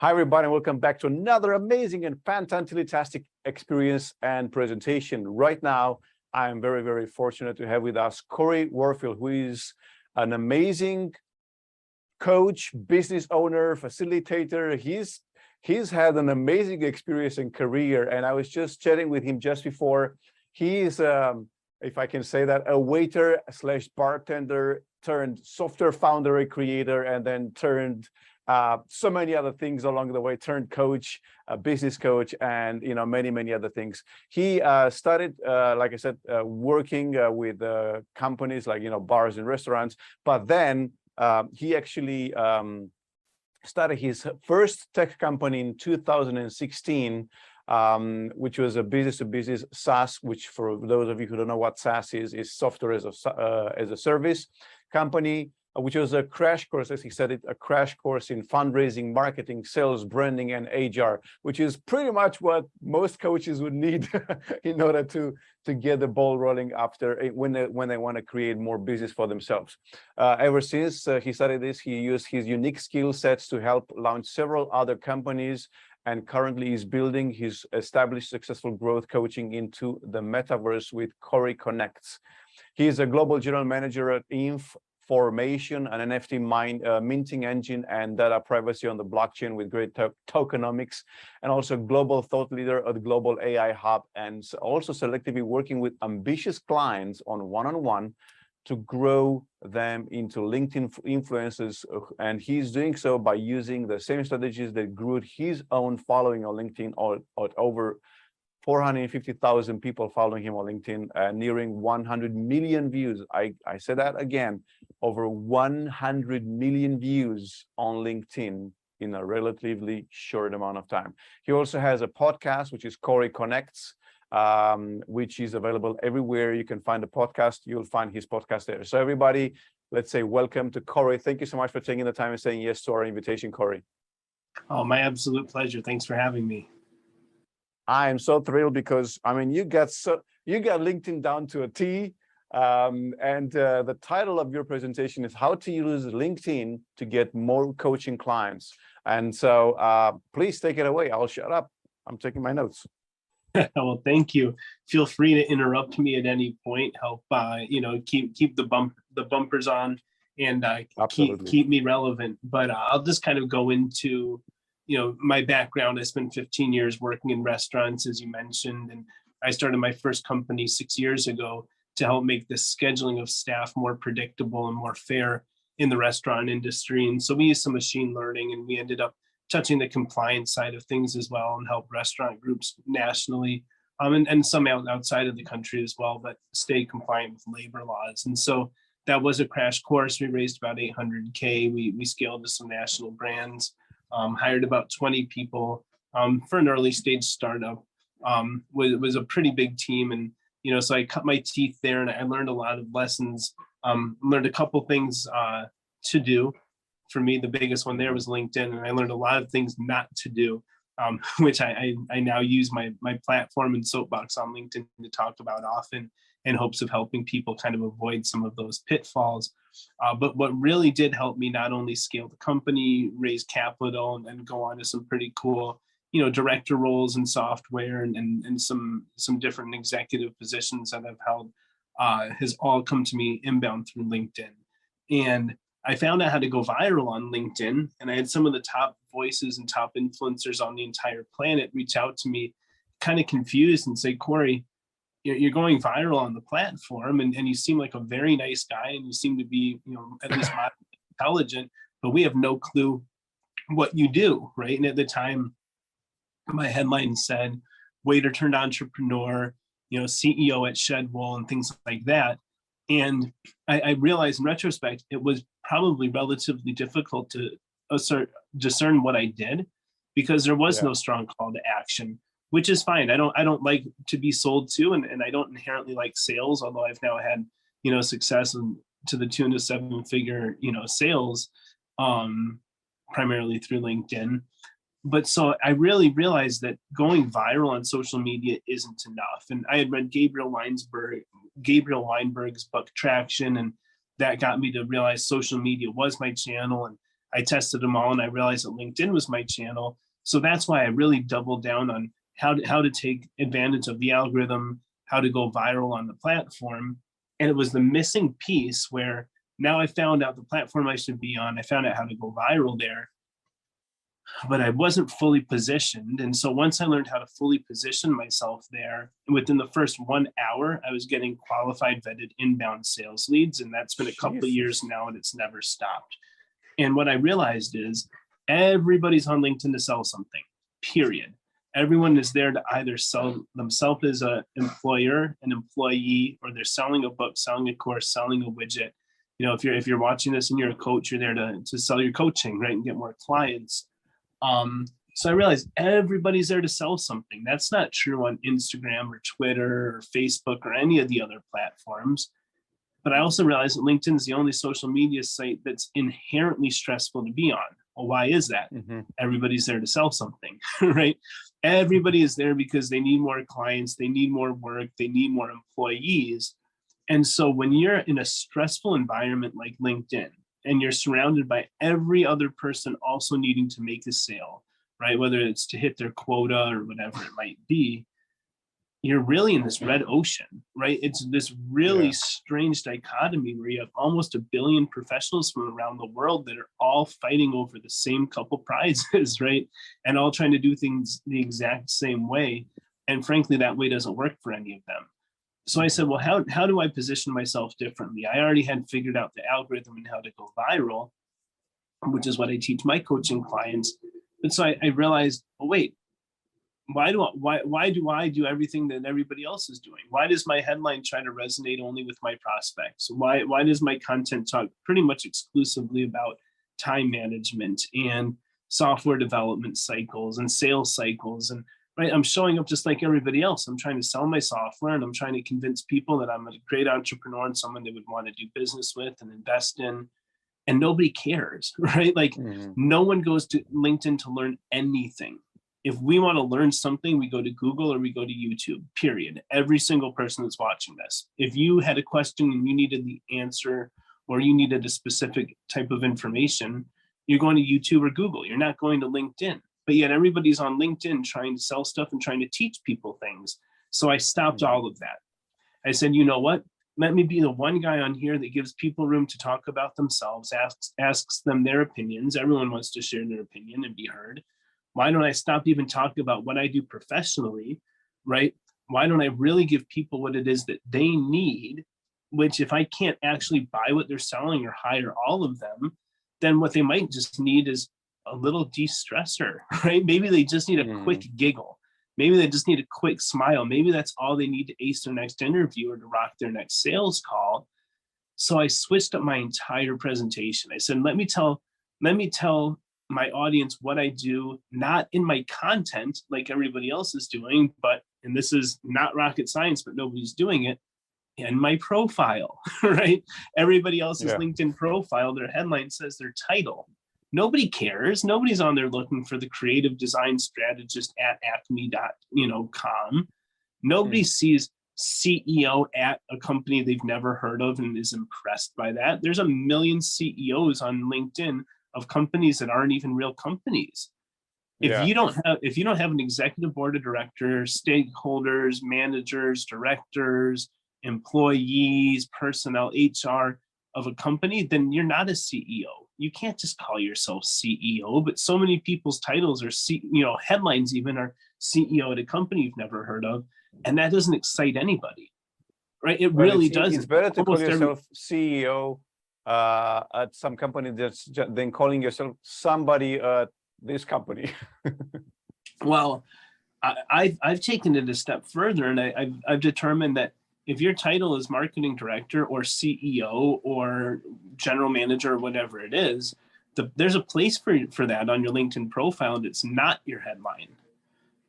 Hi, everybody, and welcome back to another amazing and fantastic experience and presentation. Right now, I am very, very fortunate to have with us Cory Warfield, who is an amazing coach, business owner, facilitator. He's had an amazing experience and career, and I was just chatting with him just before. He is, if I can say that, a waiter slash bartender turned software founder and creator, and then turned so many other things along the way, turned coach, a business coach, and many other things. He started, like I said, working with companies like bars and restaurants, but then he actually started his first tech company in 2016, which was a business-to-business SaaS, which for those of you who don't know what SaaS is software as a service company, which was a crash course, as he said it, a crash course in fundraising, marketing, sales, branding, and HR, which is pretty much what most coaches would need in order to get the ball rolling after when they want to create more business for themselves. Ever since he started this, he used his unique skill sets to help launch several other companies, and currently is building his established successful growth coaching into the metaverse with Coryconnects. He is a global general manager at Formation, an NFT minting engine and data privacy on the blockchain with great tokenomics, and also global thought leader at the Global AI Hub, and also selectively working with ambitious clients on one-on-one to grow them into LinkedIn influencers. And he's doing so by using the same strategies that grew his own following on LinkedIn, at over 450,000 people following him on LinkedIn, nearing 100 million views. I said that again, over 100 million views on LinkedIn in a relatively short amount of time. He also has a podcast, which is Coryconnects, which is available everywhere you can find a podcast. You'll find his podcast there. So everybody, let's say welcome to Cory. Thank you so much for taking the time and saying yes to our invitation, Cory. Oh, my absolute pleasure. Thanks for having me. I am so thrilled because you got LinkedIn down to a T, and the title of your presentation is how to use LinkedIn to get more coaching clients. And so please take it away. I'll shut up. I'm taking my notes. Well, thank you. Feel free to interrupt me at any point. Help keep the bumpers on, and keep me relevant. But I'll just kind of go into my background. I spent 15 years working in restaurants, as you mentioned, and I started my first company 6 years ago to help make the scheduling of staff more predictable and more fair in the restaurant industry. And so we used some machine learning, and we ended up touching the compliance side of things as well, and help restaurant groups nationally, and some outside of the country as well, but stay compliant with labor laws. And so that was a crash course. We raised about $800K. We scaled to some national brands. Hired about 20 people for an early stage startup. Was a pretty big team, and so I cut my teeth there, and I learned a lot of lessons. Learned a couple things to do. For me, the biggest one there was LinkedIn, and I learned a lot of things not to do, which I now use my platform and soapbox on LinkedIn to talk about often, in hopes of helping people kind of avoid some of those pitfalls. But what really did help me not only scale the company, raise capital, and go on to some pretty cool, director roles in software, and some different executive positions that I've held, has all come to me inbound through LinkedIn. And I found out how to go viral on LinkedIn, and I had some of the top voices and top influencers on the entire planet reach out to me, kind of confused, and say, Cory, you're going viral on the platform, and you seem like a very nice guy, and you seem to be, at least intelligent, but we have no clue what you do, right? And at the time, my headline said, waiter turned entrepreneur, CEO at Shedwell, and things like that. And I realized in retrospect, it was probably relatively difficult to discern what I did, because there was no strong call to action, which is fine. I don't like to be sold to, and I don't inherently like sales, although I've now had, success to the tune of 7-figure, sales, primarily through LinkedIn. But so I really realized that going viral on social media isn't enough. And I had read Gabriel Weinberg's book Traction, and that got me to realize social media was my channel. And I tested them all and I realized that LinkedIn was my channel. So that's why I really doubled down on how to take advantage of the algorithm, how to go viral on the platform. And it was the missing piece where now I found out the platform I should be on. I found out how to go viral there, but I wasn't fully positioned. And so once I learned how to fully position myself there, within the first 1 hour, I was getting qualified, vetted inbound sales leads. And that's been a couple of years now, and it's never stopped. And what I realized is everybody's on LinkedIn to sell something, period. Everyone is there to either sell themselves as an employer, an employee, or they're selling a book, selling a course, selling a widget. You know, if you're watching this and you're a coach, you're there to sell your coaching, right, and get more clients. So I realized everybody's there to sell something. That's not true on Instagram or Twitter or Facebook or any of the other platforms. But I also realized that LinkedIn is the only social media site that's inherently stressful to be on. Well, why is that? Everybody's there to sell something, right? Everybody is there because they need more clients, they need more work, they need more employees. And so when you're in a stressful environment like LinkedIn, and you're surrounded by every other person also needing to make a sale, right? Whether it's to hit their quota or whatever it might be, you're really in this red ocean, right? It's this really strange dichotomy where you have almost 1 billion professionals from around the world that are all fighting over the same couple prizes, right? And all trying to do things the exact same way. And frankly, that way doesn't work for any of them. So I said, well, how do I position myself differently? I already had figured out the algorithm and how to go viral, which is what I teach my coaching clients. And so I realized, well, wait, why do I do everything that everybody else is doing? Why does my headline try to resonate only with my prospects? Why does my content talk pretty much exclusively about time management and software development cycles and sales cycles? And right, I'm showing up just like everybody else. I'm trying to sell my software and I'm trying to convince people that I'm a great entrepreneur and someone they would want to do business with and invest in. And nobody cares, right? Like no one goes to LinkedIn to learn anything. If we want to learn something, we go to Google or we go to YouTube, period. Every single person that's watching this. If you had a question and you needed the answer or you needed a specific type of information, you're going to YouTube or Google. You're not going to LinkedIn. But yet everybody's on LinkedIn trying to sell stuff and trying to teach people things. So I stopped all of that. I said, you know what? Let me be the one guy on here that gives people room to talk about themselves, asks them their opinions. Everyone wants to share their opinion and be heard. Why don't I stop even talking about what I do professionally, right? Why don't I really give people what it is that they need, which if I can't actually buy what they're selling or hire all of them, then what they might just need is a little de-stressor, right? Maybe they just need a quick giggle. Maybe they just need a quick smile. Maybe that's all they need to ace their next interview or to rock their next sales call. So I switched up my entire presentation. I said, let me tell my audience what I do, not in my content like everybody else is doing, but, and this is not rocket science, but nobody's doing it, in my profile, right? Everybody else's LinkedIn profile, their headline says their title. Nobody cares. Nobody's on there looking for the creative design strategist at acme.com. Nobody sees CEO at a company they've never heard of and is impressed by that. There's 1 million CEOs on LinkedIn of companies that aren't even real companies. If you don't have an executive board of directors, stakeholders, managers, directors, employees, personnel, HR of a company, then you're not a CEO. You can't just call yourself CEO, but so many people's titles are, headlines even are CEO at a company you've never heard of. And that doesn't excite anybody, right? It really doesn't. It's better to call yourself CEO at some company than calling yourself somebody at this company. Well, I've taken it a step further, and I've determined that if your title is marketing director or CEO or general manager or whatever it is, there's a place for that on your LinkedIn profile, and it's not your headline.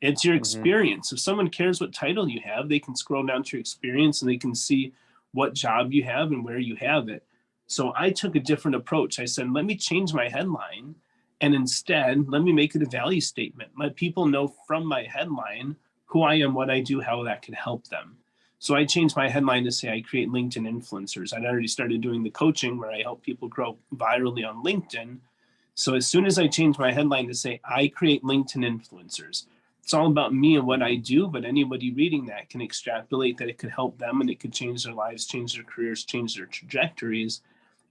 It's your experience. If someone cares what title you have, they can scroll down to your experience and they can see what job you have and where you have it. So I took a different approach. I said, let me change my headline, and instead, let me make it a value statement. Let people know from my headline who I am, what I do, how that can help them. So I changed my headline to say I create LinkedIn influencers. I'd already started doing the coaching where I help people grow virally on LinkedIn. So as soon as I changed my headline to say, I create LinkedIn influencers, it's all about me and what I do, but anybody reading that can extrapolate that it could help them and it could change their lives, change their careers, change their trajectories.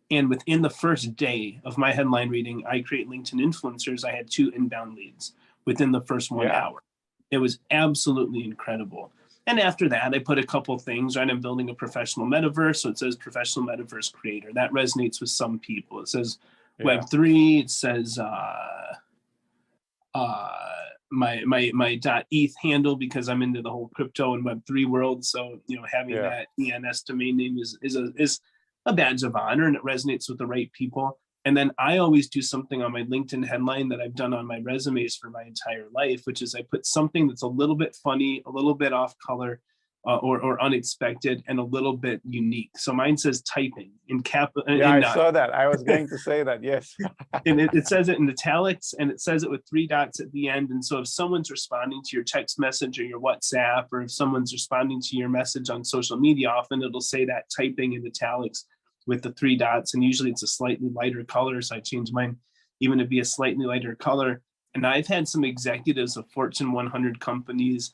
And within the first day of my headline reading, I create LinkedIn influencers, I had 2 inbound leads within the first 1 hour. It was absolutely incredible. And after that, I put a couple of things, right? I'm building a professional metaverse. So it says professional metaverse creator. That resonates with some people. It says Web3. It says my .eth handle, because I'm into the whole crypto and Web3 world. So, having that ENS domain name is a badge of honor, and it resonates with the right people. And then I always do something on my LinkedIn headline that I've done on my resumes for my entire life, which is I put something that's a little bit funny, a little bit off color, or unexpected, and a little bit unique. So mine says typing in cap. I saw that. I was going to say that. Yes. And it says it in italics, and it says it with 3 dots at the end. And so if someone's responding to your text message or your WhatsApp, or if someone's responding to your message on social media, often it'll say that typing in italics with the 3 dots. And usually it's a slightly lighter color. So I changed mine even to be a slightly lighter color. And I've had some executives of Fortune 100 companies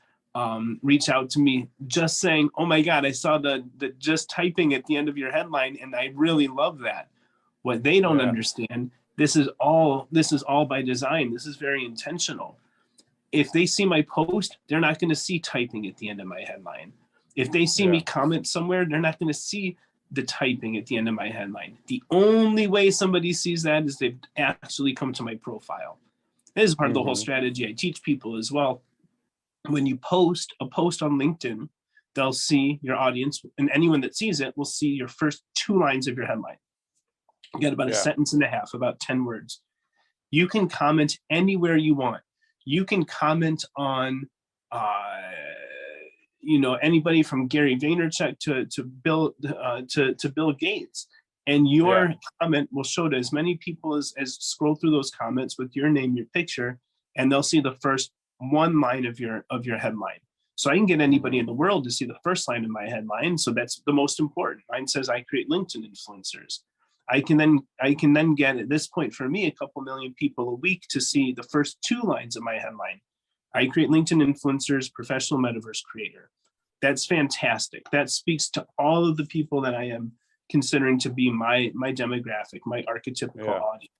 reach out to me just saying, oh my God, I saw the just typing at the end of your headline, and I really love that. What they don't understand, this is all by design. This is very intentional. If they see my post, they're not going to see typing at the end of my headline. If they see me comment somewhere, they're not going to see the typing at the end of my headline. The only way somebody sees that is they've actually come to my profile. This is part of the whole strategy I teach people as well. When you post a post on LinkedIn, they'll see your audience, and anyone that sees it will see your first 2 lines of your headline. You get about a sentence and a half, about 10 words. You can comment anywhere you want. You can comment on, anybody from Gary Vaynerchuk to Bill Gates, and your comment will show to as many people as scroll through those comments with your name, your picture, and they'll see the first 1 line of your headline. So I can get anybody in the world to see the first line of my headline. So that's the most important. Mine says I create LinkedIn influencers. I can then get, at this point for me, a couple million people a week to see the first 2 lines of my headline. I create LinkedIn influencers, professional metaverse creator. That's fantastic. That speaks to all of the people that I am considering to be my demographic, my archetypical audience.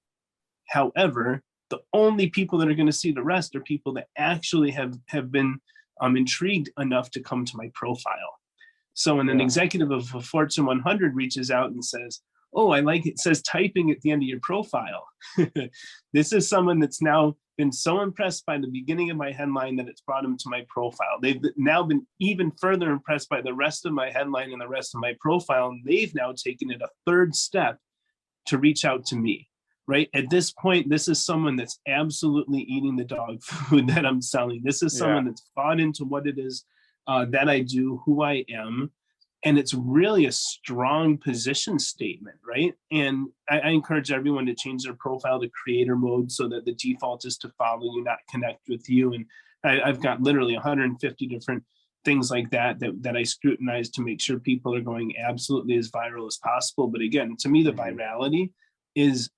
However, the only people that are going to see the rest are people that actually have been intrigued enough to come to my profile. So when an executive of a Fortune 100 reaches out and says, oh, I like it says typing at the end of your profile. This is someone that's now been so impressed by the beginning of my headline that it's brought them to my profile. They've now been even further impressed by the rest of my headline and the rest of my profile. And they've now taken it a 3rd step to reach out to me. Right at this point, this is someone that's absolutely eating the dog food that I'm selling. This is someone that's bought into what it is that I do, who I am. And it's really a strong position statement, right? And I encourage everyone to change their profile to creator mode so that the default is to follow you, not connect with you. And I've got literally 150 different things like that I scrutinize to make sure people are going absolutely as viral as possible. But again, to me, the virality is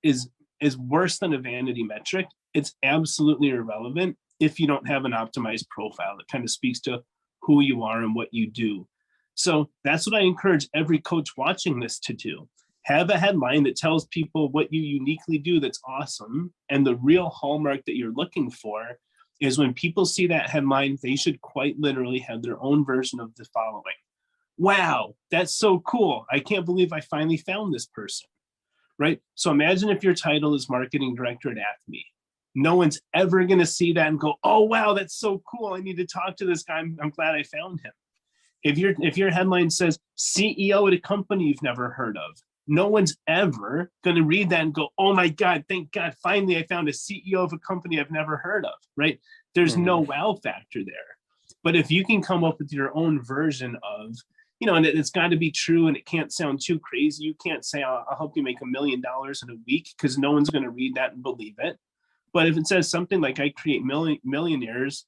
worse than a vanity metric. It's absolutely irrelevant if you don't have an optimized profile that kind of speaks to who you are and what you do. So that's what I encourage every coach watching this to do. Have a headline that tells people what you uniquely do that's awesome. And the real hallmark that you're looking for is when people see that headline, they should quite literally have their own version of the following. Wow, that's so cool. I can't believe I finally found this person. Right? So imagine if your title is marketing director at Acme. No one's ever going to see that and go, oh, wow, that's so cool. I need to talk to this guy. I'm glad I found him. If your headline says CEO at a company you've never heard of, no one's ever going to read that and go, oh my God, thank God, finally I found a CEO of a company I've never heard of, right? There's no wow factor there. But if you can come up with your own version of, and it's got to be true and it can't sound too crazy. You can't say, I'll help you make $1 million in a week, because no one's going to read that and believe it. But if it says something like I create millionaires,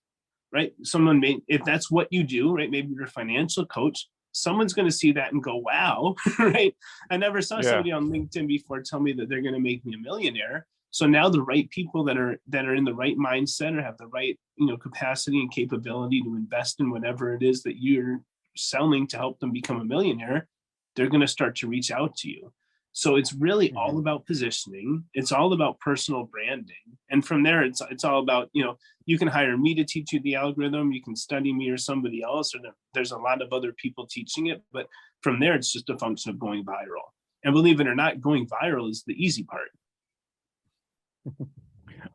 right? If that's what you do, right? Maybe you're a financial coach, someone's going to see that and go, wow, right? I never saw Yeah. somebody on LinkedIn before tell me that they're going to make me a millionaire. So now the right people that are in the right mindset or have the right, capacity and capability to invest in whatever it is that you're selling to help them become a millionaire, they're going to start to reach out to you. So it's really all about positioning. It's all about personal branding. And from there, it's all about, you can hire me to teach you the algorithm. You can study me or somebody else, or there's a lot of other people teaching it. But from there, it's just a function of going viral. And believe it or not, going viral is the easy part.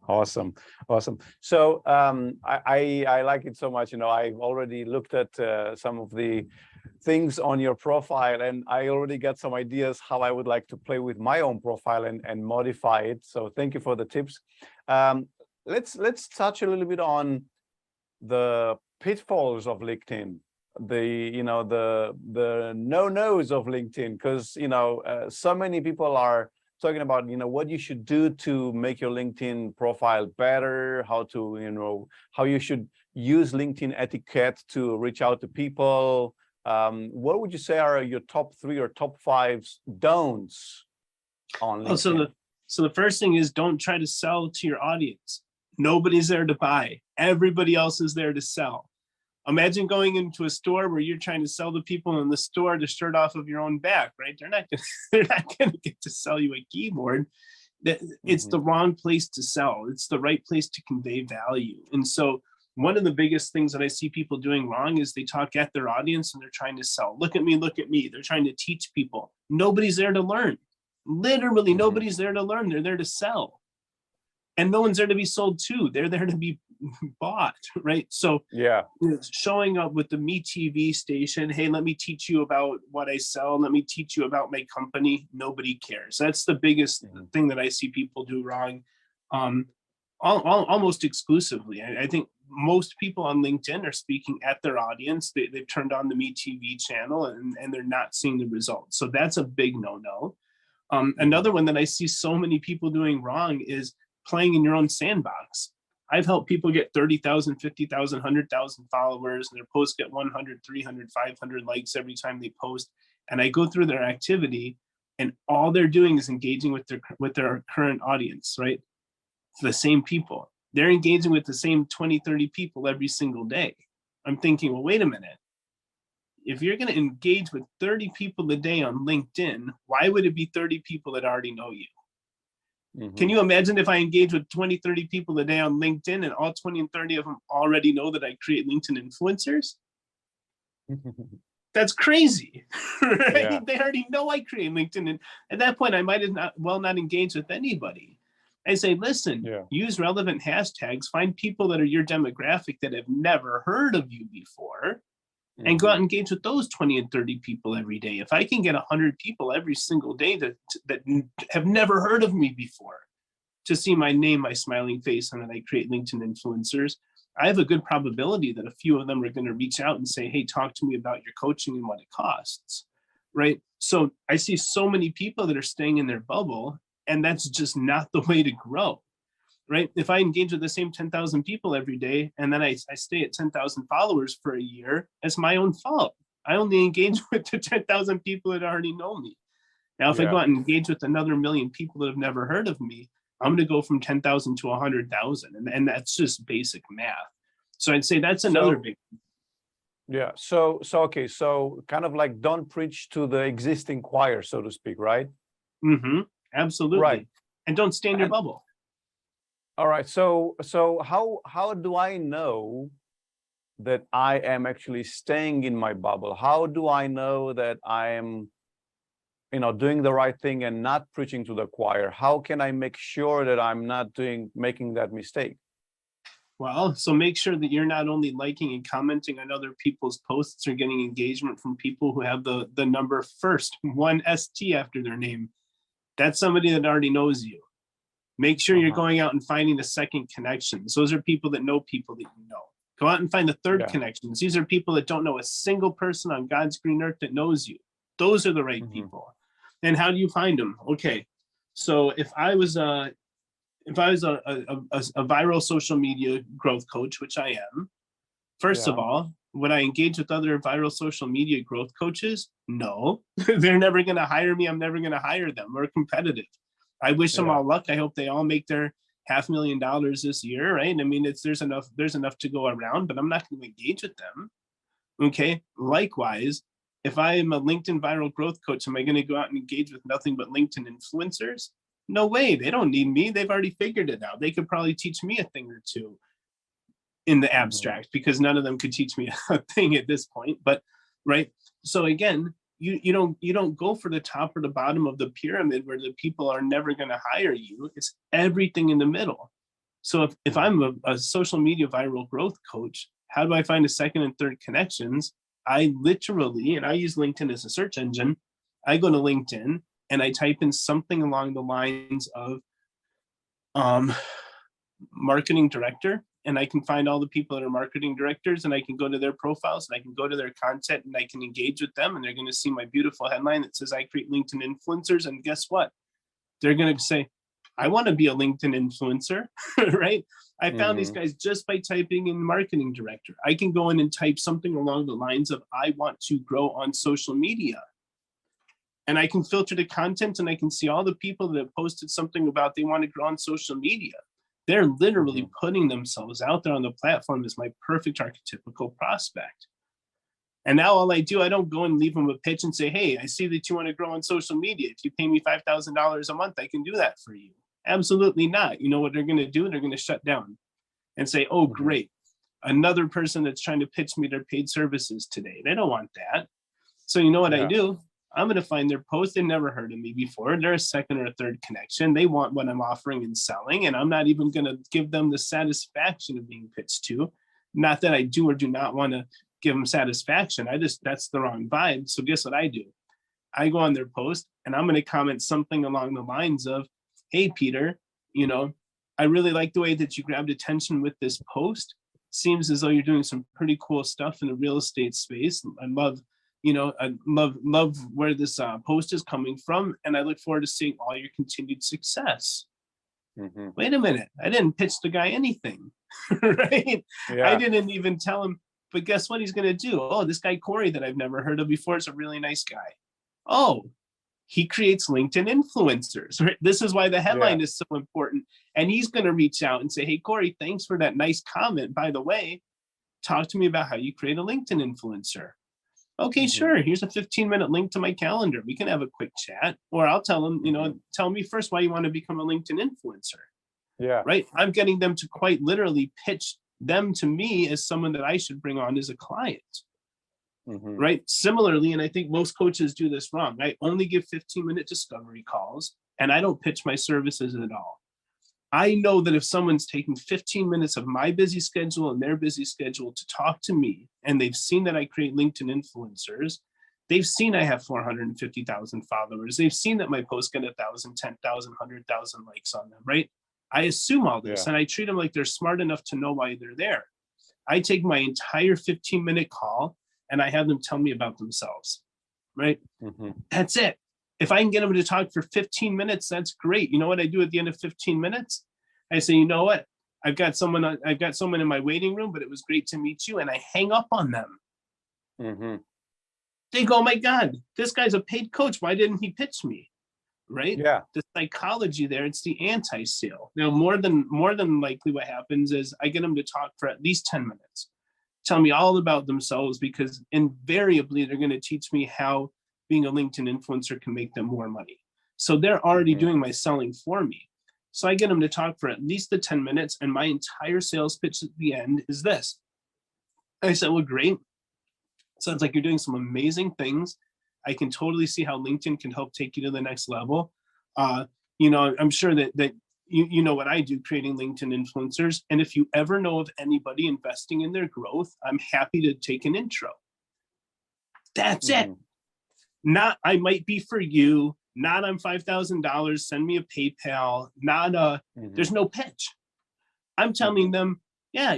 Awesome. So I like it so much. I've already looked at some of the things on your profile, and I already got some ideas how I would like to play with my own profile and modify it. So thank you for the tips. Let's touch a little bit on the pitfalls of LinkedIn, the no-nos of LinkedIn, because so many people are talking about what you should do to make your LinkedIn profile better, how you should use LinkedIn etiquette to reach out to people. What would you say are your top 3 or top 5 don'ts on LinkedIn? So the first thing is, don't try to sell to your audience. Nobody's there to buy. Everybody else is there to sell. Imagine going into a store where you're trying to sell the people in the store the shirt off of your own back, right? They're not going to get to sell you a keyboard. It's the wrong place to sell. It's the right place to convey value. And so one of the biggest things that I see people doing wrong is they talk at their audience and they're trying to sell. Look at me, look at me. They're trying to teach people. Nobody's there to learn. Literally, nobody's there to learn. They're there to sell. And no one's there to be sold to. They're there to be bought, right? So showing up with the Me TV station, hey, let me teach you about what I sell. Let me teach you about my company. Nobody cares. That's the biggest thing that I see people do wrong, almost exclusively. I think most people on LinkedIn are speaking at their audience. They've turned on the Me TV channel and they're not seeing the results. So that's a big no-no. Another one that I see so many people doing wrong is playing in your own sandbox. I've helped people get 30,000, 50,000, 100,000 followers, and their posts get 100, 300, 500 likes every time they post. And I go through their activity, and all they're doing is engaging with their current audience, right? The same people. They're engaging with the same 20, 30 people every single day. I'm thinking, well, wait a minute. If you're going to engage with 30 people a day on LinkedIn, why would it be 30 people that already know you? Can you imagine if I engage with 20, 30 people a day on LinkedIn and all 20 and 30 of them already know that I create LinkedIn influencers? That's crazy, right? Yeah. They already know I create LinkedIn. And at that point, I might as not engage with anybody. I say, listen, use relevant hashtags, find people that are your demographic that have never heard of you before, and go out and engage with those 20 and 30 people every day. If I can get 100 people every single day that have never heard of me before to see my name, my smiling face, and that I create LinkedIn influencers, I have a good probability that a few of them are going to reach out and say, hey, talk to me about your coaching and what it costs, right? So I see so many people that are staying in their bubble, and that's just not the way to grow. Right? If I engage with the same 10,000 people every day, and then I stay at 10,000 followers for a year, it's my own fault. I only engage with the 10,000 people that already know me. Now, if I go out and engage with another 1 million people that have never heard of me, I'm going to go from 10,000 to 100,000. And that's just basic math. So I'd say that's another big. Yeah. So kind of like don't preach to the existing choir, so to speak, right? Absolutely. Right. And don't stay in your bubble. All right. So how do I know that I am actually staying in my bubble? How do I know that I am, doing the right thing and not preaching to the choir? How can I make sure that I'm not making that mistake? Well, so make sure that you're not only liking and commenting on other people's posts or getting engagement from people who have the number first, 1 ST after their name. That's somebody that already knows you. Make sure you're going out and finding the second connections. Those are people that know people that you know. Go out and find the third connections. These are people that don't know a single person on God's green earth that knows you. Those are the right people. And how do you find them? Okay, so if I was a viral social media growth coach, which I am, first of all, Would I engage with other viral social media growth coaches? No, they're never going to hire me. I'm never going to hire them. We're competitive. I wish them all luck. I hope they all make their $500,000 this year, right? I mean, there's enough to go around, but I'm not going to engage with them. Okay. Likewise, if I am a LinkedIn viral growth coach, am I going to go out and engage with nothing but LinkedIn influencers? No way. They don't need me. They've already figured it out. They could probably teach me a thing or two in the abstract, because none of them could teach me a thing at this point. But right. So again, you don't go for the top or the bottom of the pyramid where the people are never going to hire you. It's everything in the middle. So if I'm a social media viral growth coach, how do I find a second and third connections? I literally, and I use LinkedIn as a search engine, I go to LinkedIn and I type in something along the lines of marketing director, and I can find all the people that are marketing directors, and I can go to their profiles and I can go to their content and I can engage with them, and they're going to see my beautiful headline that says I create LinkedIn influencers. And guess what? They're going to say, I want to be a LinkedIn influencer, right? I found these guys just by typing in marketing director. I can go in and type something along the lines of, I want to grow on social media. And I can filter the content and I can see all the people that have posted something about they want to grow on social media. They're literally putting themselves out there on the platform as my perfect archetypical prospect. And now all I do, I don't go and leave them a pitch and say, hey, I see that you want to grow on social media. If you pay me $5,000 a month, I can do that for you. Absolutely not. You know what they're going to do? They're going to shut down and say, oh, great. Another person that's trying to pitch me their paid services today. They don't want that. So you know what I do? I'm going to find their post. They've never heard of me before. They're a second or a third connection. They want what I'm offering and selling. And I'm not even going to give them the satisfaction of being pitched to. Not that I do or do not want to give them satisfaction. That's the wrong vibe. So guess what I do? I go on their post and I'm going to comment something along the lines of, hey, Peter, I really like the way that you grabbed attention with this post. Seems as though you're doing some pretty cool stuff in the real estate space. I love where this post is coming from. And I look forward to seeing all your continued success. Wait a minute. I didn't pitch the guy anything, right? Yeah. I didn't even tell him, but guess what he's going to do? Oh, this guy, Cory, that I've never heard of before, is a really nice guy. Oh, he creates LinkedIn influencers. Right? This is why the headline is so important. And he's going to reach out and say, hey, Cory, thanks for that nice comment. By the way, talk to me about how you create a LinkedIn influencer. Okay, sure. Here's a 15-minute link to my calendar. We can have a quick chat. Or I'll tell him, tell me first why you want to become a LinkedIn influencer. Yeah. Right. I'm getting them to quite literally pitch them to me as someone that I should bring on as a client. Right. Similarly, and I think most coaches do this wrong. I only give 15-minute discovery calls and I don't pitch my services at all. I know that if someone's taking 15 minutes of my busy schedule and their busy schedule to talk to me, and they've seen that I create LinkedIn influencers, they've seen I have 450,000 followers. They've seen that my posts get 1,000, 10,000, 100,000 likes on them, right? I assume all this and I treat them like they're smart enough to know why they're there. I take my entire 15-minute call and I have them tell me about themselves, right? That's it. If I can get them to talk for 15 minutes, that's great. You know what I do at the end of 15 minutes? I say, you know what? I've got someone in my waiting room, but it was great to meet you. And I hang up on them. They go, oh my God, this guy's a paid coach. Why didn't he pitch me? Right? Yeah. The psychology there, it's the anti-sale. Now, more than likely what happens is I get them to talk for at least 10 minutes. Tell me all about themselves, because invariably they're going to teach me how being a LinkedIn influencer can make them more money. So they're already doing my selling for me. So I get them to talk for at least the 10 minutes, and my entire sales pitch at the end is this. I said, well, great. Sounds like you're doing some amazing things. I can totally see how LinkedIn can help take you to the next level. I'm sure that you know what I do, creating LinkedIn influencers. And if you ever know of anybody investing in their growth, I'm happy to take an intro. That's it. Not, I might be for you, not I'm $5,000, send me a PayPal, not there's no pitch. I'm telling them, yeah,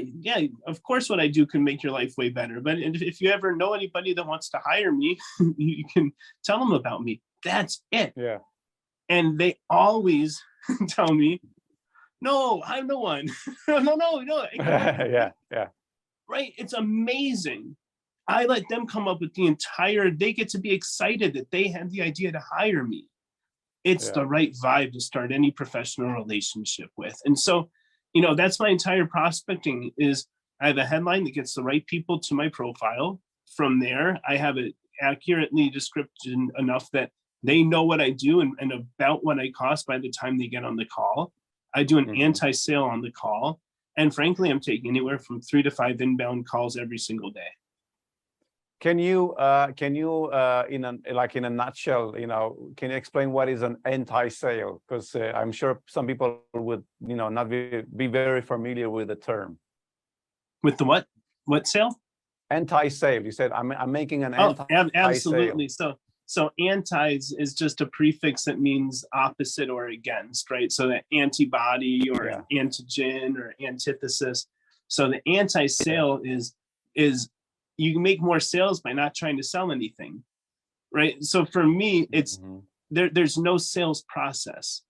of course what I do can make your life way better. But if you ever know anybody that wants to hire me, you can tell them about me. That's it. Yeah. And they always tell me, no, I'm the one. no. Yeah. Right? It's amazing. I let them come up with they get to be excited that they had the idea to hire me. It's the right vibe to start any professional relationship with. And so, that's my entire prospecting is I have a headline that gets the right people to my profile. From there, I have it accurately description enough that they know what I do and about what I cost by the time they get on the call. I do an anti-sale on the call. And frankly, I'm taking anywhere from 3 to 5 inbound calls every single day. Can you in a nutshell, can you explain what is an anti-sale? Because I'm sure some people would, not be very familiar with the term. With the what? What sale? Anti-sale. You said I'm making an anti-sale. Absolutely. So anti is just a prefix that means opposite or against, right? So the antibody or antigen or antithesis. So the anti-sale is you can make more sales by not trying to sell anything, right? So for me, it's there's no sales process.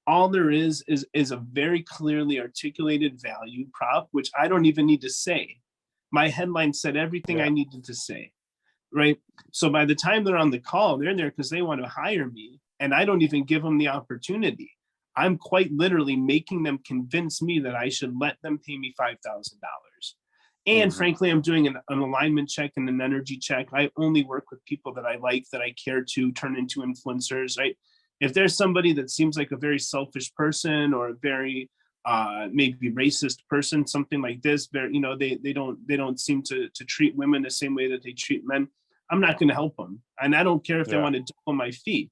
All there is a very clearly articulated value prop, which I don't even need to say. My headline said everything I needed to say, right? So by the time they're on the call, they're there because they want to hire me, and I don't even give them the opportunity. I'm quite literally making them convince me that I should let them pay me $5,000. And frankly, I'm doing an alignment check and an energy check. I only work with people that I like, that I care to turn into influencers, right? If there's somebody that seems like a very selfish person or a very maybe racist person, something like this, they don't seem to treat women the same way that they treat men, I'm not going to help them. And I don't care if they want to double my fee.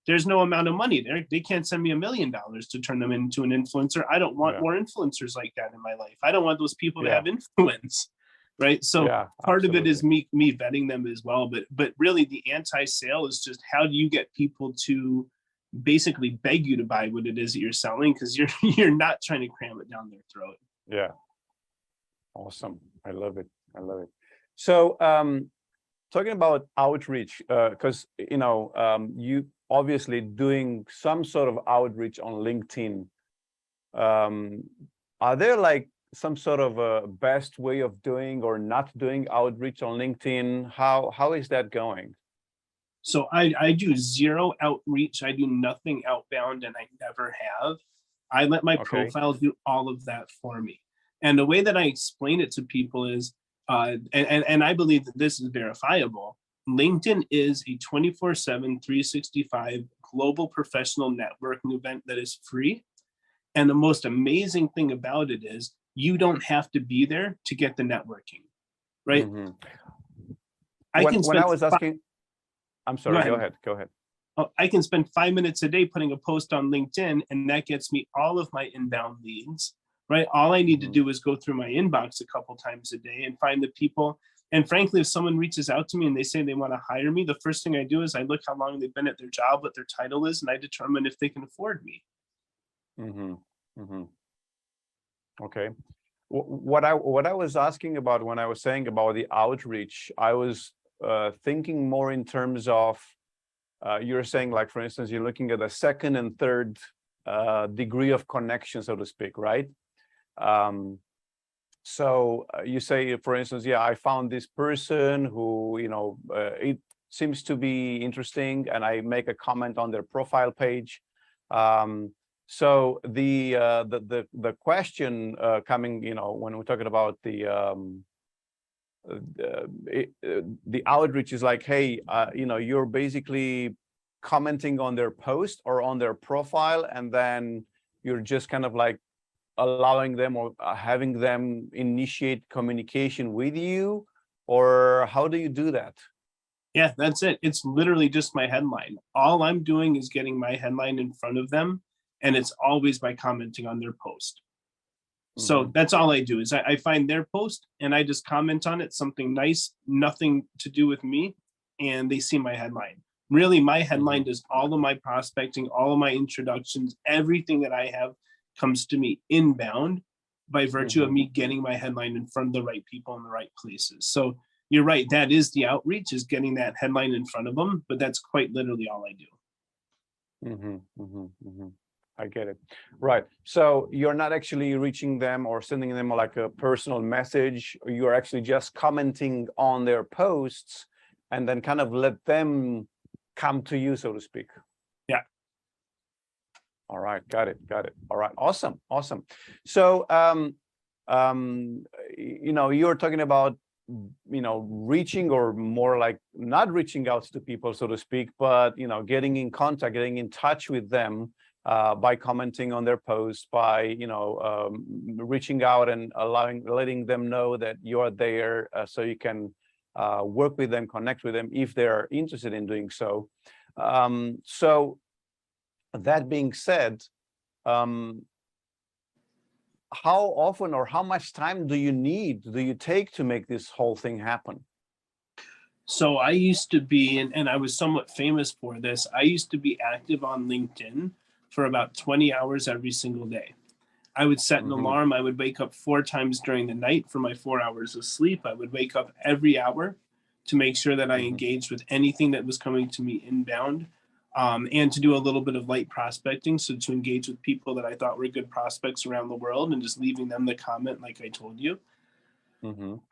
There's no amount of money there. They can't send me $1 million to turn them into an influencer. I don't want more influencers like that in my life. I don't want those people to have influence, right? So part of it is me vetting them as well. But really the anti-sale is just how do you get people to basically beg you to buy what it is that you're selling, because you're not trying to cram it down their throat. Yeah. Awesome. I love it. So talking about outreach, because you obviously doing some sort of outreach on LinkedIn. Are there like some sort of a best way of doing or not doing outreach on LinkedIn? How is that going? So I do zero outreach. I do nothing outbound, and I never have. I let my profile do all of that for me. And the way that I explain it to people is, and I believe that this is verifiable, LinkedIn is a 24/7, 365 global professional networking event that is free. And the most amazing thing about it is you don't have to be there to get the networking, right? I'm sorry, go ahead. I can spend 5 minutes a day putting a post on LinkedIn, and that gets me all of my inbound leads, right? All I need to do is go through my inbox a couple times a day and find the people. And frankly, if someone reaches out to me and they say they want to hire me, the first thing I do is I look how long they've been at their job, what their title is, and I determine if they can afford me. Okay. What I was asking about when I was saying about the outreach, I was thinking more in terms of you're saying, like, for instance, you're looking at a second and third degree of connection, so to speak, right? So you say, for instance, I found this person who, it seems to be interesting, and I make a comment on their profile page. So the question coming, when we're talking about the outreach is like, hey, you're basically commenting on their post or on their profile, and then you're just kind of like allowing them or having them initiate communication with you, or how do you do that? Yeah, that's it. It's literally just my headline. All I'm doing is getting my headline in front of them, and it's always by commenting on their post. So that's all I do is I find their post and I just comment on it, something nice, nothing to do with me, and they see my headline. Really, my headline does all of my prospecting, all of my introductions, everything that I have comes to me inbound by virtue of me getting my headline in front of the right people in the right places. So you're right, that is the outreach, is getting that headline in front of them, but that's quite literally all I do. I get it. Right. So you're not actually reaching them or sending them like a personal message. You're actually just commenting on their posts and then kind of let them come to you, so to speak. Yeah. All right. Got it. Got it. All right. Awesome. Awesome. So, you know, you're talking about, you know, reaching, or more like not reaching out to people, so to speak, but, you know, getting in contact, getting in touch with them by commenting on their posts, by, you know, reaching out and letting them know that you are there, so you can work with them, connect with them if they're interested in doing so. So that being said, how often or how much time do you take to make this whole thing happen? So I used to be, and I was somewhat famous for this, I used to be active on LinkedIn for about 20 hours every single day. I would set an alarm. I would wake up 4 times during the night for my 4 hours of sleep. I would wake up every hour to make sure that I engaged with anything that was coming to me inbound, and to do a little bit of light prospecting. So to engage with people that I thought were good prospects around the world and just leaving them the comment like I told you.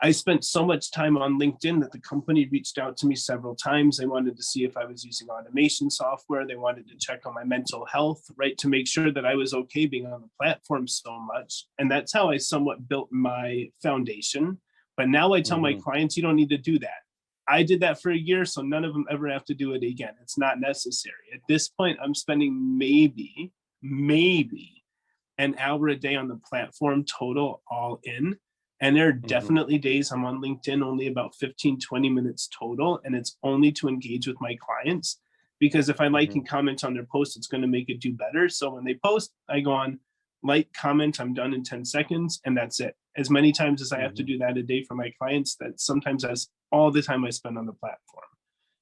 I spent so much time on LinkedIn that the company reached out to me several times. They wanted to see if I was using automation software. They wanted to check on my mental health, right, to make sure that I was okay being on the platform so much. And that's how I somewhat built my foundation. But now I tell my clients, you don't need to do that. I did that for a year, so none of them ever have to do it again. It's not necessary. At this point, I'm spending maybe an hour a day on the platform total, all in. And there are definitely days I'm on LinkedIn only about 15-20 minutes total, and it's only to engage with my clients, because if I like and comment on their post, it's going to make it do better. So when they post, I go on, like, comment, I'm done in 10 seconds, and that's it. As many times as I have to do that a day for my clients, that sometimes that's all the time I spend on the platform.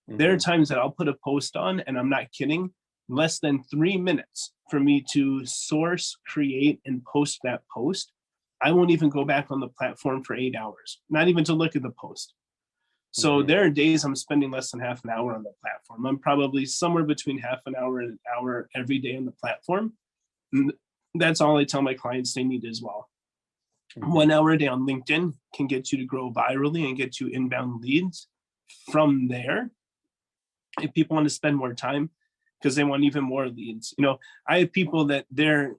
There are times that I'll put a post on, and I'm not kidding, less than 3 minutes for me to source, create, and post that post. I won't even go back on the platform for 8 hours, not even to look at the post. So there are days I'm spending less than half an hour on the platform. I'm probably somewhere between half an hour and an hour every day on the platform. And that's all I tell my clients they need as well. 1 hour a day on LinkedIn can get you to grow virally and get you inbound leads. From there, if people want to spend more time, because they want even more leads. You know, I have people that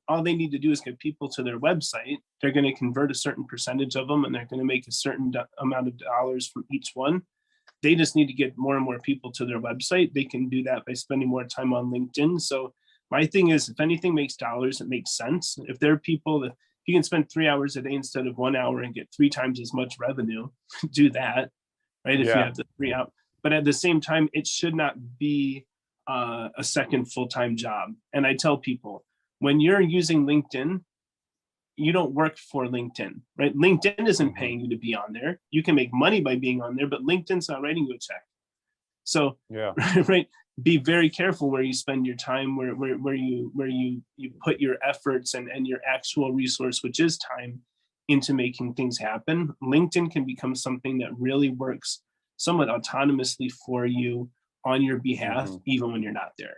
all they need to do is get people to their website. They're going to convert a certain percentage of them, and they're going to make a certain amount of dollars from each one. They just need to get more and more people to their website. They can do that by spending more time on LinkedIn. So my thing is, if anything makes dollars, it makes sense. If there are people that you can spend 3 hours a day instead of 1 hour and get 3 times as much revenue, do that, right? If you have the 3 out. But at the same time, it should not be a second full-time job. And I tell people, when you're using LinkedIn, you don't work for LinkedIn, right? LinkedIn isn't paying you to be on there. You can make money by being on there, but LinkedIn's not writing you a check. So, right, be very careful where you spend your time, where you put your efforts and your actual resource, which is time, into making things happen. LinkedIn can become something that really works somewhat autonomously for you on your behalf, even when you're not there.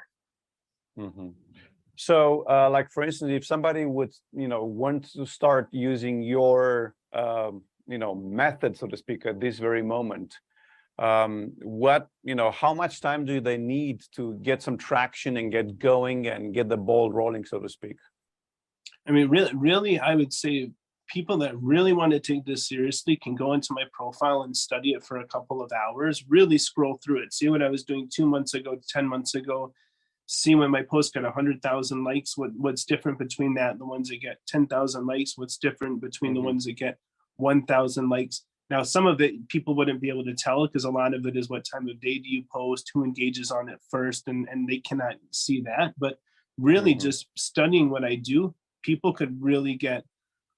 So, like, for instance, if somebody would, you know, want to start using your, you know, method, so to speak, at this very moment, what, you know, how much time do they need to get some traction and get going and get the ball rolling, so to speak? I mean, really, I would say people that really want to take this seriously can go into my profile and study it for a couple of hours, really scroll through it, see what I was doing 2 months ago, 10 months ago, see when my post got 100,000 likes, what's different between that and the ones that get 10,000 likes, what's different between the ones that get 1,000 likes. Now, some of it people wouldn't be able to tell, because a lot of it is what time of day do you post, who engages on it first, and they cannot see that. But really just studying what I do, people could really get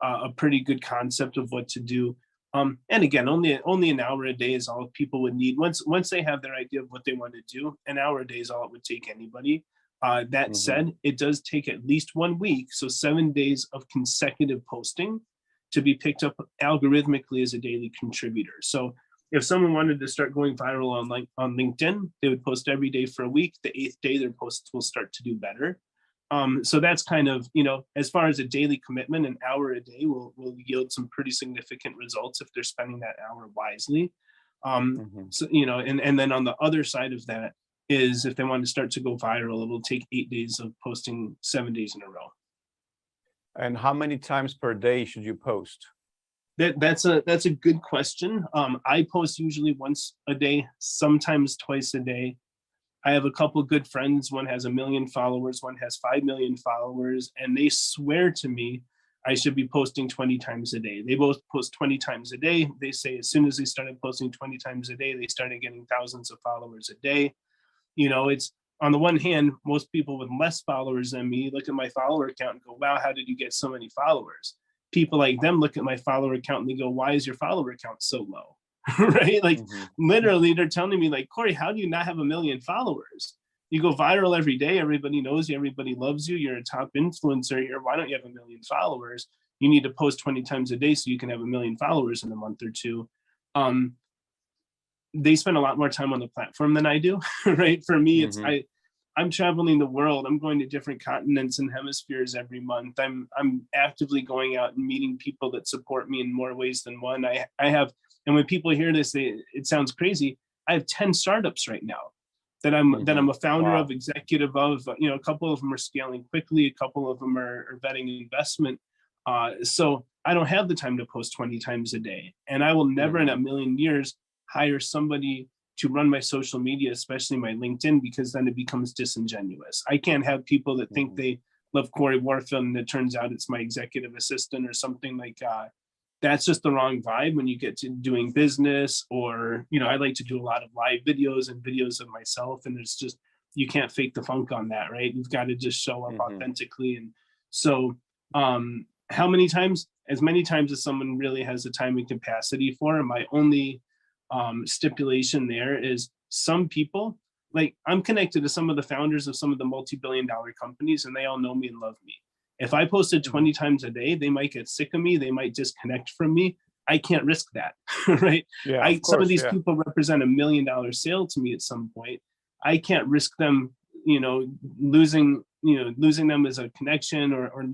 a pretty good concept of what to do. And again, only an hour a day is all people would need. Once they have their idea of what they want to do, an hour a day is all it would take anybody. That said, it does take at least 1 week, so 7 days of consecutive posting, to be picked up algorithmically as a daily contributor. So if someone wanted to start going viral on LinkedIn, they would post every day for a week. The 8th day, their posts will start to do better. So that's kind of, as far as a daily commitment, an hour a day will yield some pretty significant results if they're spending that hour wisely. So, and then on the other side of that is if they want to start to go viral, it will take 8 days of posting 7 days in a row. And how many times per day should you post? That's a good question. I post usually once a day, sometimes twice a day. I have a couple good friends. One has 1 million followers, one has 5 million followers, and they swear to me I should be posting 20 times a day. They both post 20 times a day. They say as soon as they started posting 20 times a day, they started getting thousands of followers a day. It's on the one hand, most people with less followers than me look at my follower account and go, wow, how did you get so many followers? People like them look at my follower account and they go, why is your follower account so low? Right? Like literally they're telling me like, Cory, how do you not have 1 million followers? You go viral every day. Everybody knows you. Everybody loves you. You're a top influencer here. Why don't you have 1 million followers? You need to post 20 times a day so you can have 1 million followers in a month or two. They spend a lot more time on the platform than I do, right? For me, it's I'm traveling the world. I'm going to different continents and hemispheres every month. I'm actively going out and meeting people that support me in more ways than one. I have, and when people hear this, it sounds crazy. I have 10 startups right now that I'm a founder of, executive of. A couple of them are scaling quickly. A couple of them are vetting investment. So I don't have the time to post 20 times a day, and I will never in a million years hire somebody to run my social media, especially my LinkedIn, because then it becomes disingenuous. I can't have people that think they love Cory Warfield and it turns out it's my executive assistant or something like that. That's just the wrong vibe when you get to doing business, or, I like to do a lot of live videos and videos of myself. And it's just, you can't fake the funk on that, right? You've got to just show up authentically. And so how many times? As many times as someone really has the time and capacity for. My only stipulation there is some people, like I'm connected to some of the founders of some of the multi-billion-dollar companies, and they all know me and love me. If I posted 20 times a day, they might get sick of me. They might disconnect from me. I can't risk that, right? Yeah, some of these people represent $1 million sale to me at some point. I can't risk them, losing them as a connection, or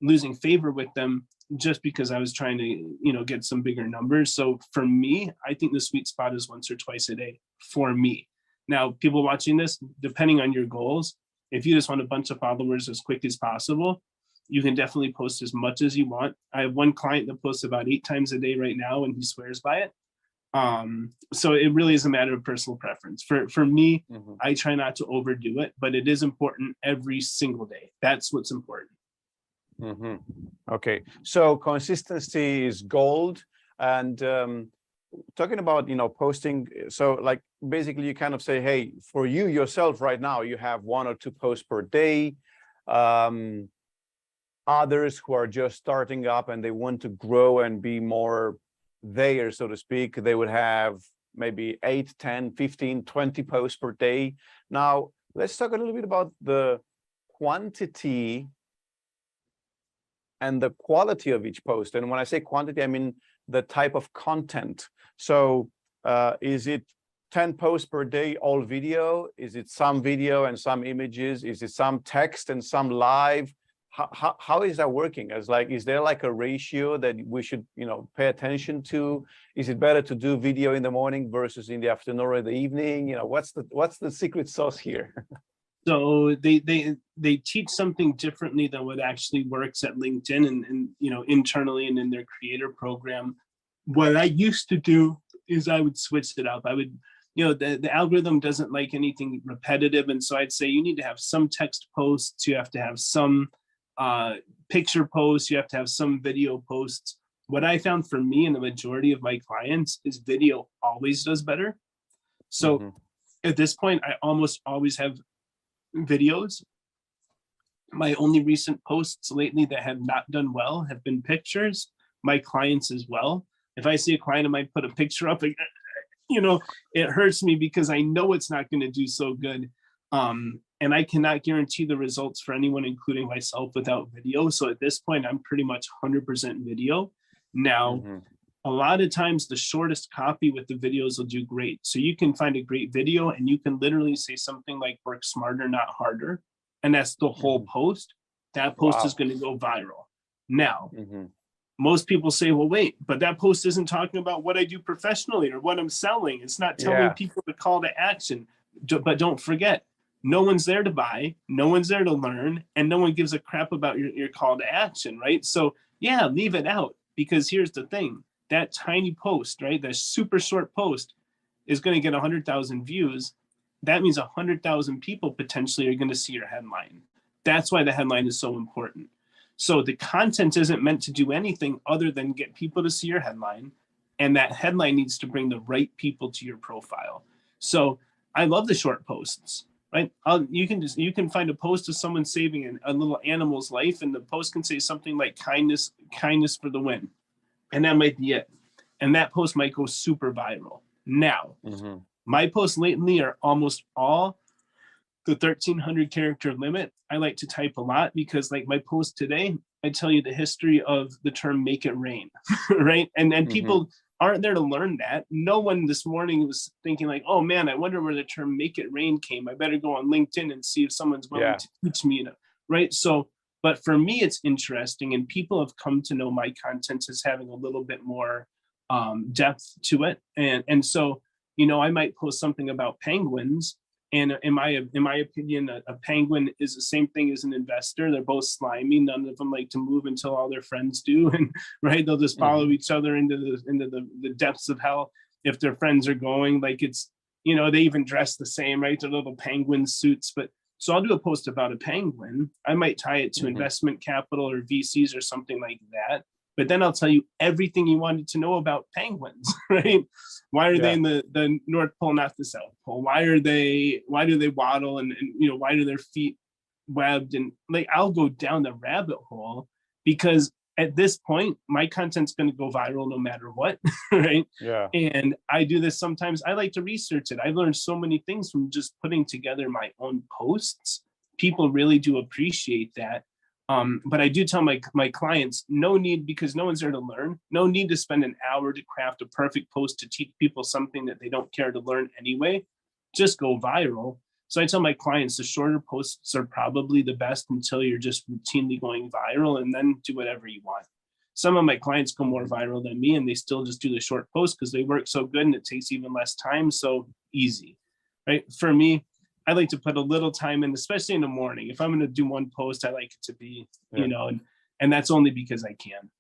losing favor with them just because I was trying to, get some bigger numbers. So for me, I think the sweet spot is once or twice a day for me. Now, people watching this, depending on your goals, if you just want a bunch of followers as quick as possible, you can definitely post as much as you want. I have one client that posts about 8 times a day right now, and he swears by it. So it really is a matter of personal preference. For me, I try not to overdo it, but it is important every single day. That's what's important. Okay, so consistency is gold. And talking about posting, so like basically you kind of say, hey, for you yourself right now, you have 1 or 2 posts per day. Others who are just starting up and they want to grow and be more there, so to speak, they would have maybe 8, 10, 15, 20 posts per day. Now let's talk a little bit about the quantity and the quality of each post. And when I say quantity, I mean the type of content. So is it 10 posts per day, all video? Is it some video and some images? Is it some text and some live? How is that working? Is there like a ratio that we should, pay attention to? Is it better to do video in the morning versus in the afternoon or the evening? What's the secret sauce here? So they teach something differently than what actually works at LinkedIn and internally and in their creator program. What I used to do is I would switch it up. I would, the algorithm doesn't like anything repetitive. And so I'd say you need to have some text posts, you have to have some picture posts, you have to have some video posts. What I found for me and the majority of my clients is video always does better. So at this point, I almost always have videos. My only recent posts lately that have not done well have been pictures. My clients as well. If I see a client of mine put a picture up, it hurts me because I know it's not going to do so good. And I cannot guarantee the results for anyone, including myself, without video. So at this point, I'm pretty much 100% video. Now, a lot of times the shortest copy with the videos will do great. So you can find a great video and you can literally say something like work smarter, not harder. and that's the whole post, that post is going to go viral. Now, most people say, well, wait, but that post isn't talking about what I do professionally or what I'm selling. It's not telling people the call to action. But don't forget, no one's there to buy, no one's there to learn, and no one gives a crap about your call to action, right? So yeah, leave it out, because here's the thing, that tiny post, right, that super short post is going to get 100,000 views. That means 100,000 people potentially are going to see your headline. That's why the headline is so important. So the content isn't meant to do anything other than get people to see your headline, and that headline needs to bring the right people to your profile. So I love the short posts, right? You can find a post of someone saving a little animal's life, and the post can say something like kindness for the win, and that might be it. And that post might go super viral. Now, my posts lately are almost all the 1,300 character limit. I like to type a lot, because like my post today, I tell you the history of the term "make it rain," right? And people aren't there to learn that. No one this morning was thinking like, oh man, I wonder where the term "make it rain" came. I better go on LinkedIn and see if someone's willing to teach me, right? So, but for me, it's interesting, and people have come to know my content as having a little bit more depth to it. And so, I might post something about penguins. And in my opinion, a penguin is the same thing as an investor. They're both slimy. None of them like to move until all their friends do, and right, they'll just follow each other into the depths of hell if their friends are going. Like it's, they even dress the same, right? Their little penguin suits. But so I'll do a post about a penguin. I might tie it to investment capital or VCs or something like that. But then I'll tell you everything you wanted to know about penguins, right? Why are they in the North Pole, not the South Pole? Why do they waddle, and why do their feet webbed? And like, I'll go down the rabbit hole, because at this point, my content's going to go viral no matter what, right? Yeah. And I do this sometimes. I like to research it. I've learned so many things from just putting together my own posts. People really do appreciate that. But I do tell my clients, no need, because no one's there to learn, no need to spend an hour to craft a perfect post to teach people something that they don't care to learn anyway. Just go viral. So I tell my clients the shorter posts are probably the best until you're just routinely going viral, and then do whatever you want. Some of my clients go more viral than me, and they still just do the short post because they work so good and it takes even less time. So easy, right? For me, I like to put a little time in, especially in the morning. If I'm going to do one post, I like it to be, and that's only because I can.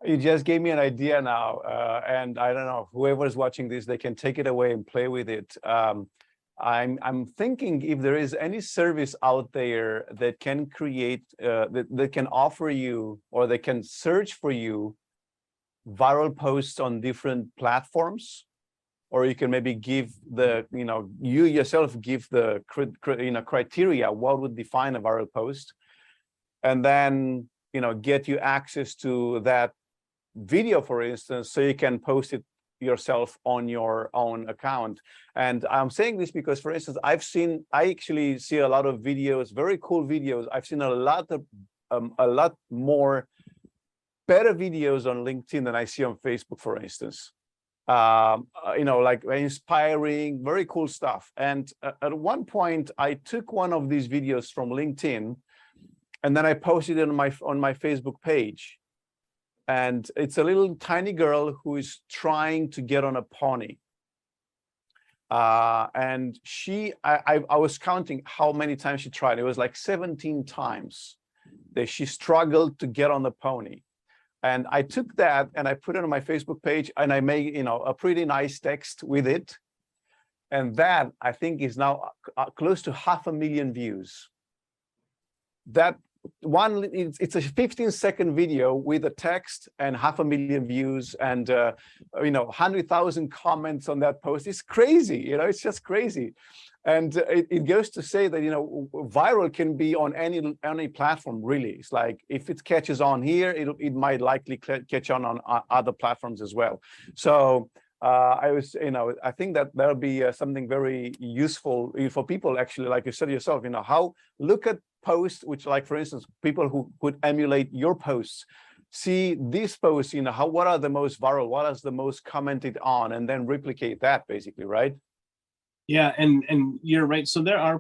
You just gave me an idea now, and I don't know, whoever's watching this, they can take it away and play with it. I'm thinking if there is any service out there that can create, that can offer you, or they can search for you viral posts on different platforms. Or you can maybe give the, you yourself give the criteria, what would define a viral post, and then, get you access to that video, for instance, so you can post it yourself on your own account. And I'm saying this because, for instance, I actually see a lot of videos, very cool videos. I've seen a lot more better videos on LinkedIn than I see on Facebook, for instance. Like inspiring, very cool stuff. And at one point, I took one of these videos from LinkedIn, and then I posted it on my Facebook page. And it's a little tiny girl who is trying to get on a pony. And I was counting how many times she tried. It was like 17 times that she struggled to get on the pony. And I took that and I put it on my Facebook page, and I made, a pretty nice text with it. And that, I think, is now close to 500,000 views. That one, it's a 15-second video with a text and 500,000 views, and 100,000 comments on that post. It's crazy, it's just crazy. And it goes to say that, viral can be on any platform, really. It's like, if it catches on here, it might likely catch on other platforms as well. So I think that'll be something very useful for people, actually, like you said yourself, look at posts, which, like, for instance, people who could emulate your posts, see these posts, what are the most viral, what is the most commented on, and then replicate that, basically, right? Yeah, and you're right. So there are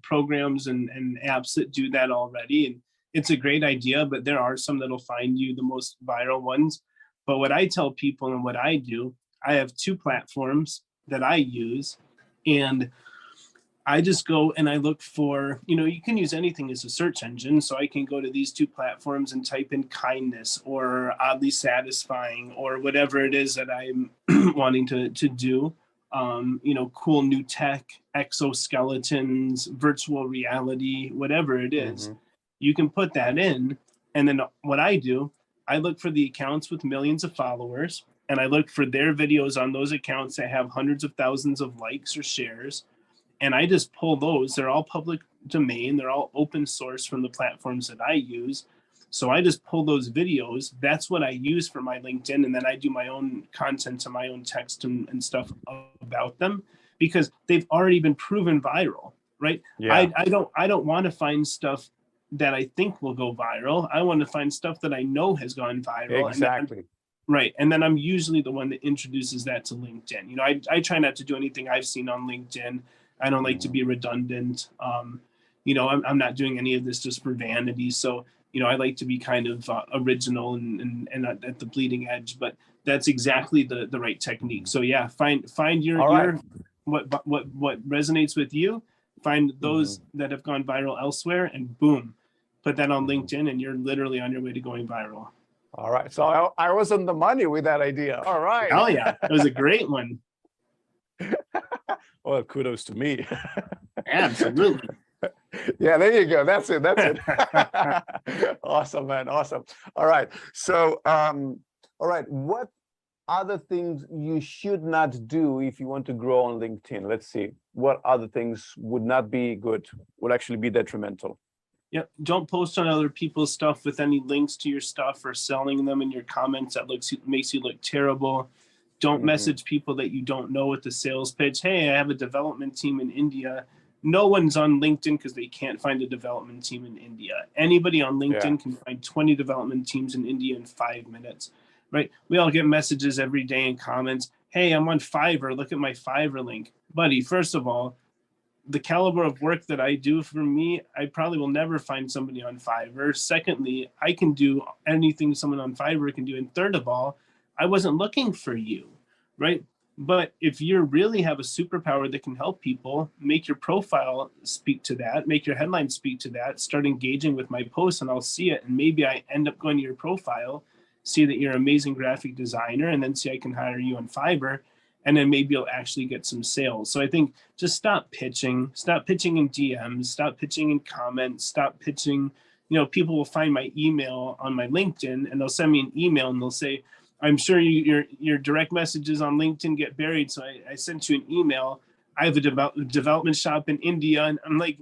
programs and apps that do that already, and it's a great idea. But there are some that'll find you the most viral ones. But what I tell people and what I do, I have two platforms that I use, and I just go and I look for, you can use anything as a search engine. So I can go to these two platforms and type in kindness or oddly satisfying or whatever it is that I'm wanting to do. Cool new tech, exoskeletons, virtual reality, whatever it is, you can put that in. And then what I do, I look for the accounts with millions of followers and I look for their videos on those accounts that have hundreds of thousands of likes or shares. And I just pull those. They're all public domain. They're all open source from the platforms that I use. So I just pull those videos. That's what I use for my LinkedIn. And then I do my own content and my own text and stuff about them because they've already been proven viral, right? Yeah. I don't want to find stuff that I think will go viral. I want to find stuff that I know has gone viral. Exactly. Right. And then I'm usually the one that introduces that to LinkedIn. I try not to do anything I've seen on LinkedIn. I don't like to be redundant. I'm not doing any of this just for vanity. So, I like to be kind of original and at the bleeding edge, but that's exactly the right technique. So yeah, find your what resonates with you, find those that have gone viral elsewhere and boom, put that on LinkedIn and you're literally on your way to going viral. All right. So I was on the money with that idea. All right. Oh yeah, it was a great one. Well, kudos to me. Absolutely. Yeah, there you go. That's it. Awesome, man. Awesome. All right. So, all right. What other things you should not do if you want to grow on LinkedIn? Let's see. What other things would not be good, would actually be detrimental? Yep. Don't post on other people's stuff with any links to your stuff or selling them in your comments. That makes you look terrible. Don't message people that you don't know with the sales pitch. Hey, I have a development team in India. No one's on LinkedIn because they can't find a development team in India. Anybody on LinkedIn can find 20 development teams in India in 5 minutes, right? We all get messages every day in comments. Hey, I'm on Fiverr. Look at my Fiverr link. Buddy, first of all, the caliber of work that I do for me, I probably will never find somebody on Fiverr. Secondly, I can do anything someone on Fiverr can do. And third of all, I wasn't looking for you, right? But if you really have a superpower that can help people, make your profile speak to that, make your headline speak to that, start engaging with my posts and I'll see it. And maybe I end up going to your profile, see that you're an amazing graphic designer, and then see I can hire you on Fiverr. And then maybe you'll actually get some sales. So I think just stop pitching in DMs, stop pitching in comments, stop pitching. People will find my email on my LinkedIn and they'll send me an email and they'll say, I'm sure your direct messages on LinkedIn get buried. So I sent you an email. I have a development shop in India. And I'm like,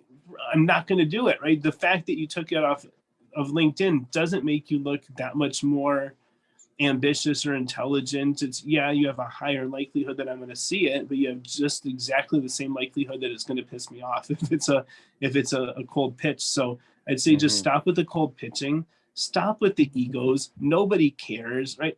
I'm not going to do it, right? The fact that you took it off of LinkedIn doesn't make you look that much more ambitious or intelligent. You have a higher likelihood that I'm going to see it, but you have just exactly the same likelihood that it's going to piss me off if it's a cold pitch. So I'd say just stop with the cold pitching, stop with the egos. Nobody cares, right?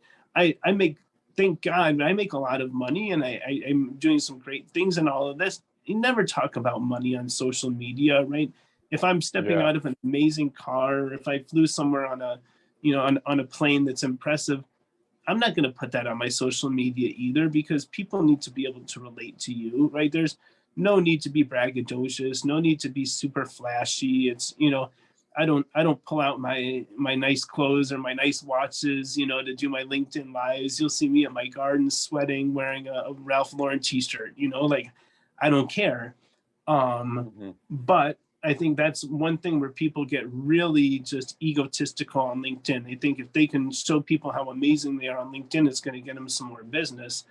Thank God, I make a lot of money and I'm doing some great things and all of this. You never talk about money on social media, right? If I'm stepping out of an amazing car, or if I flew somewhere on a plane that's impressive, I'm not going to put that on my social media either because people need to be able to relate to you, right? There's no need to be braggadocious, no need to be super flashy. It's, I don't pull out my nice clothes or my nice watches, to do my LinkedIn lives. You'll see me at my garden sweating, wearing a Ralph Lauren t-shirt, like I don't care. But I think that's one thing where people get really just egotistical on LinkedIn. They think if they can show people how amazing they are on LinkedIn, it's going to get them some more business.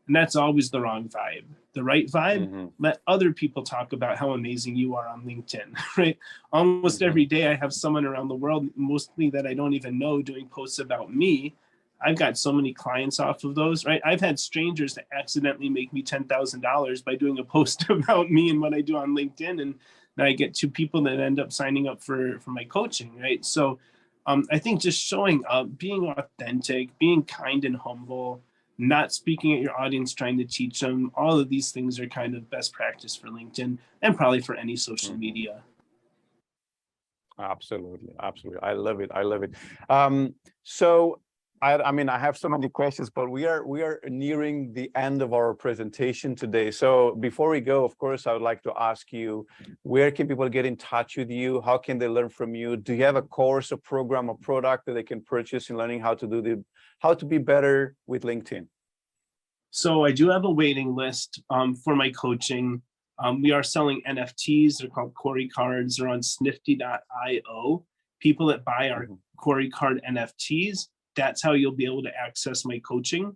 And that's always the wrong vibe. The right vibe, let other people talk about how amazing you are on LinkedIn, right? Almost every day I have someone around the world, mostly that I don't even know, doing posts about me. I've got so many clients off of those, right? I've had strangers that accidentally make me $10,000 by doing a post about me and what I do on LinkedIn. And then I get 2 people that end up signing up for my coaching, right? So I think just showing up, being authentic, being kind and humble, not speaking at your audience, trying to teach them. All of these things are kind of best practice for LinkedIn and probably for any social media. Absolutely. Absolutely. I love it. I love it. So I mean, I have so many questions, but we are nearing the end of our presentation today. So before we go, of course, I would like to ask you, where can people get in touch with you? How can they learn from you? Do you have a course, a program, a product that they can purchase in learning how to be better with LinkedIn? So I do have a waiting list for my coaching. We are selling NFTs. They're called Cory cards. They're on snifty.io. People that buy our Cory card NFTs, that's how you'll be able to access my coaching.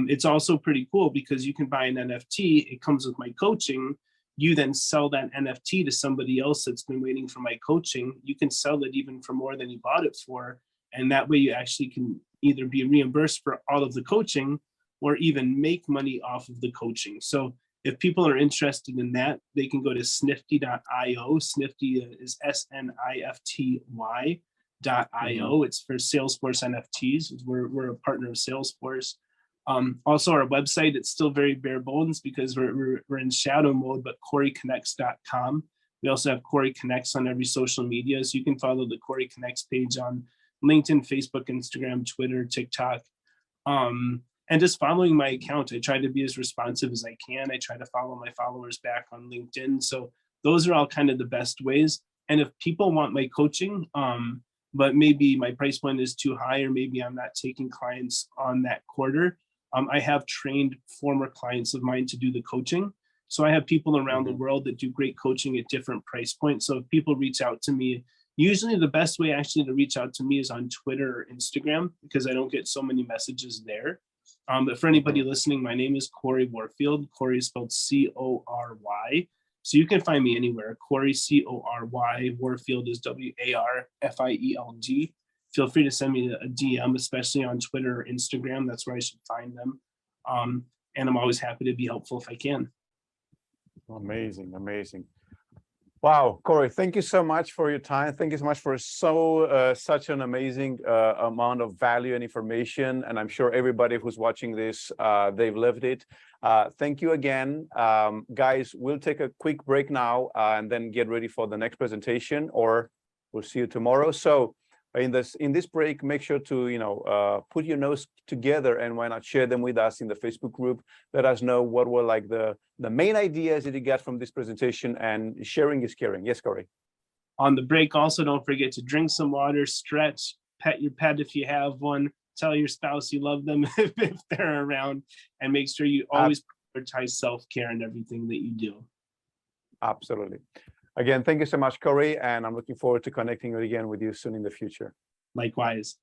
It's also pretty cool because you can buy an NFT. It comes with my coaching. You then sell that NFT to somebody else that's been waiting for my coaching. You can sell it even for more than you bought it for. And that way you actually can either be reimbursed for all of the coaching or even make money off of the coaching. So if people are interested in that, they can go to snifty.io. Snifty is snifty.io. It's for Salesforce NFTs. We're a partner of Salesforce. Also, our website, it's still very bare bones because we're in shadow mode, but Coryconnects.com. We also have Coryconnects on every social media. So you can follow the Coryconnects page on LinkedIn, Facebook, Instagram, Twitter, TikTok. And just following my account. I try to be as responsive as I can. I try to follow my followers back on LinkedIn. So those are all kind of the best ways. And if people want my coaching, but maybe my price point is too high, or maybe I'm not taking clients on that quarter, I have trained former clients of mine to do the coaching. So I have people around the world that do great coaching at different price points. So if people reach out to me, usually the best way actually to reach out to me is on Twitter or Instagram, because I don't get so many messages there. But for anybody listening, my name is Cory Warfield. Cory is spelled C-O-R-Y. So you can find me anywhere. Cory, C-O-R-Y. Warfield is W-A-R-F-I-E-L-D. Feel free to send me a DM, especially on Twitter or Instagram. That's where I should find them. And I'm always happy to be helpful if I can. Amazing, amazing. Wow, Cory, thank you so much for your time. Thank you so much for such an amazing amount of value and information. And I'm sure everybody who's watching this, they've lived it. Thank you again. Guys, we'll take a quick break now and then get ready for the next presentation, or we'll see you tomorrow. So in this break, make sure to put your notes together, and why not share them with us in the Facebook group. Let us know what were like the main ideas that you got from this presentation, and sharing is caring. Yes, Cory. On the break, also don't forget to drink some water, stretch, pet your pet if you have one, tell your spouse you love them if they're around, and make sure you always prioritize self-care in everything that you do. Absolutely. Again, thank you so much, Cory, and I'm looking forward to connecting again with you soon in the future. Likewise.